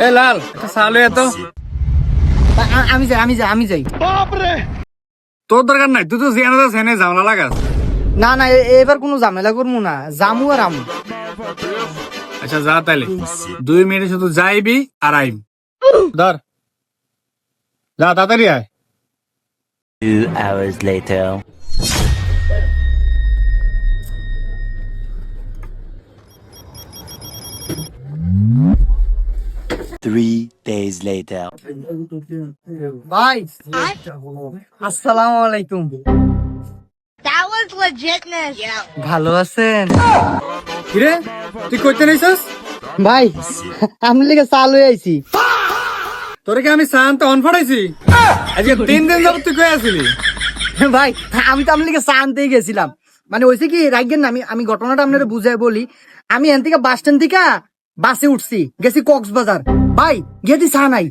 এ লাল একটা চালু এত আমি যাই। তোর দরকার নাই, তুই তো জেনে জেনে ঝামেলা লাগাস। না না, এবার কোনো ঝামেলা করবো না, জামু আর আমু। আচ্ছা যা তাইলে, 2 মিনিটে শুধু যাইবি আর আইম। ধর যা তাড়াতাড়ি আয়। 2 hours later. Three days later. ভাই আসসালামু আলাইকুম। That was legitness. Yeah. ভালো আছেন? কিরে তুই কইতে নাইছস? ভাই আমি লিগে চাল হয়ে আইছি। তোরে কি আমি সান তো অন ফাটাইছি? আজকে 3 দিন যাবত তুই কই আছিলি? ভাই আমি তো আপনার লিগে চা আনতেই গেছিলাম। মানে হয়েছে কি, রাখবেন না, আমি ঘটনাটা আপনারা বুঝাই বলি। আমি এখান থেকে বাস স্ট্যান্ড থেকে বাসে উঠছি, গেছি কক্সবাজার। ভাই গেছি চা নাই।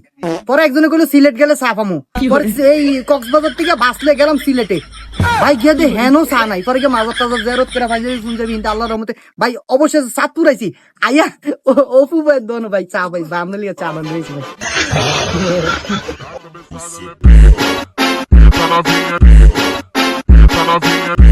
পরে একজনে কইলো সিলেট গেলে চা পামু। পরে এই কক্সবাজার থেকে বাস লিয়ে গেলাম সিলেটে। ভাই গিয়ে দে হেনো চা নাই। পরে গিয়ে মাজার টাজার জেরত করে ভাই শুন যাবি ইনশা আল্লাহর রহমতে। ভাই অবশ্যই চাঁদপুর আইছি। আইয়া অপু ভাই দোনো ভাই চা, ভাই আপনার লিগে চা বান রয়েছে ভাই। Para bien, para bien.